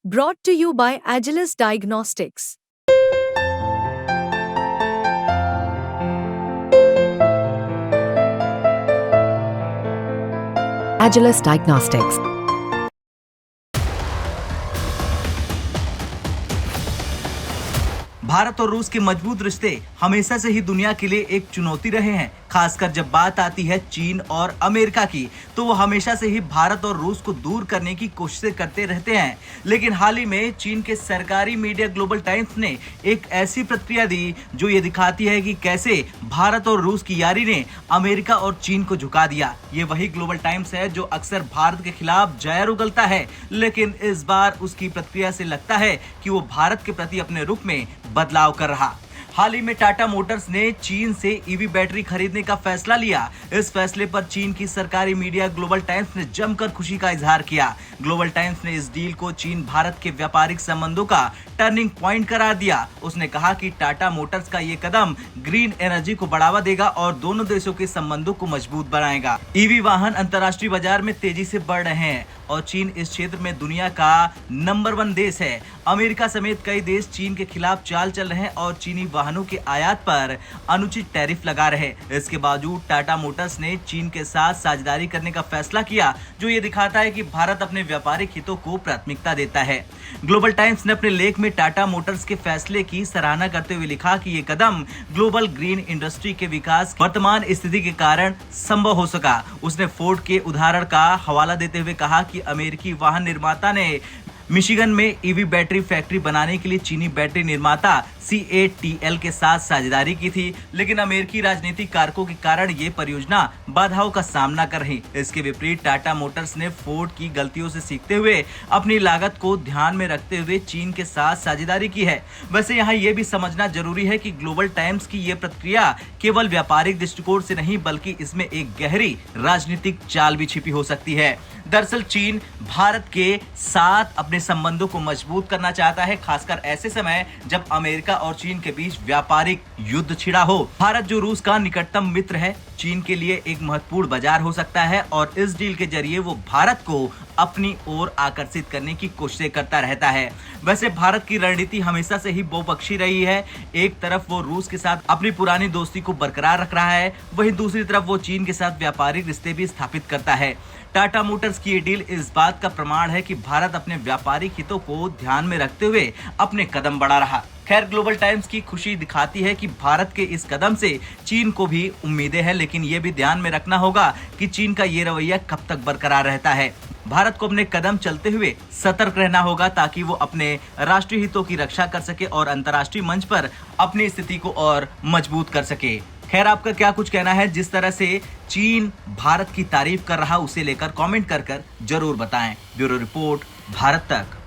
Brought to you by Agilus Diagnostics. Agilus Diagnostics. Bharat और रूस के मजबूत रिश्ते हमेशा से ही दुनिया के लिए एक चुनौती रहे हैं। खासकर जब बात आती है चीन और अमेरिका की, तो वो हमेशा से ही भारत और रूस को दूर करने की कोशिशें करते रहते हैं। लेकिन हाल ही में चीन के सरकारी मीडिया ग्लोबल टाइम्स ने एक ऐसी प्रतिक्रिया दी जो ये दिखाती है कि कैसे भारत और रूस की यारी ने अमेरिका और चीन को झुका दिया। ये वही ग्लोबल टाइम्स है जो अक्सर भारत के खिलाफ जहर उगलता है, लेकिन इस बार उसकी प्रतिक्रिया से लगता है कि वो भारत के प्रति अपने रुख में बदलाव कर रहा। हाल ही में टाटा मोटर्स ने चीन से ईवी बैटरी खरीदने का फैसला लिया। इस फैसले पर चीन की सरकारी मीडिया ग्लोबल टाइम्स ने जमकर खुशी का इजहार किया। ग्लोबल टाइम्स ने इस डील को चीन भारत के व्यापारिक संबंधों का टर्निंग पॉइंट करार दिया। उसने कहा कि टाटा मोटर्स का ये कदम ग्रीन एनर्जी को बढ़ावा देगा और दोनों देशों के संबंधों को मजबूत बनाएगा। ईवी वाहन अंतर्राष्ट्रीय बाजार में तेजी से बढ़ रहे हैं और चीन इस क्षेत्र में दुनिया का नंबर 1 देश है। अमेरिका समेत कई देश चीन के खिलाफ चाल चल रहे हैं और चीनी वाहनों के आयात पर अनुचित टैरिफ लगा रहे। इसके बावजूद टाटा मोटर्स ने चीन के साथ साझेदारी करने का फैसला किया, जो ये दिखाता है कि भारत अपने व्यापारिक हितों को प्राथमिकता देता है। ग्लोबल टाइम्स ने अपने लेख में टाटा मोटर्स के फैसले की सराहना करते हुए लिखा कि ये कदम ग्लोबल ग्रीन इंडस्ट्री के विकास वर्तमान स्थिति के कारण संभव हो सका। उसने फोर्ड के उदाहरण का हवाला देते हुए कहा कि अमेरिकी वाहन निर्माता ने मिशिगन में ईवी बैटरी फैक्ट्री बनाने के लिए चीनी बैटरी निर्माता CATL के साथ साझेदारी की थी, लेकिन अमेरिकी राजनीतिक कारकों के कारण ये परियोजना बाधाओं का सामना कर रही। इसके विपरीत टाटा मोटर्स ने फोर्ड की गलतियों से सीखते हुए अपनी लागत को ध्यान में रखते हुए चीन के साथ साझेदारी की है। वैसे यहाँ ये भी समझना जरूरी है कि ग्लोबल टाइम्स की ये प्रतिक्रिया केवल व्यापारिक दृष्टिकोण से नहीं, बल्कि इसमें एक गहरी राजनीतिक चाल भी छिपी हो सकती है। दरअसल चीन भारत के साथ अपने संबंधों को मजबूत करना चाहता है, खासकर ऐसे समय जब अमेरिका और चीन के बीच व्यापारिक युद्ध छिड़ा हो। भारत जो रूस का निकटतम मित्र है, चीन के लिए एक महत्वपूर्ण बाजार हो सकता है और इस डील के जरिए वो भारत को अपनी ओर आकर्षित करने की कोशिशें करता रहता है। वैसे भारत की रणनीति हमेशा से ही बहुपक्षीय रही है। एक तरफ वो रूस के साथ अपनी पुरानी दोस्ती को बरकरार रख रहा है, वहीं दूसरी तरफ वो चीन के साथ व्यापारिक रिश्ते भी स्थापित करता है। टाटा मोटर्स की ये डील इस बात का प्रमाण है कि भारत अपने व्यापारिक हितों को ध्यान में रखते हुए अपने कदम बढ़ा रहा। खैर, ग्लोबल टाइम्स की खुशी दिखाती है कि भारत के इस कदम से चीन को भी उम्मीदें हैं, लेकिन ये भी ध्यान में रखना होगा कि चीन का ये रवैया कब तक बरकरार रहता है। भारत को अपने कदम चलते हुए सतर्क रहना होगा ताकि वो अपने राष्ट्रीय हितों की रक्षा कर सके और अंतर्राष्ट्रीय मंच पर अपनी स्थिति को और मजबूत कर सके। खैर, आपका क्या कुछ कहना है? जिस तरह से चीन भारत की तारीफ कर रहा, उसे लेकर कमेंट कर जरूर बताएं। ब्यूरो रिपोर्ट, भारत तक।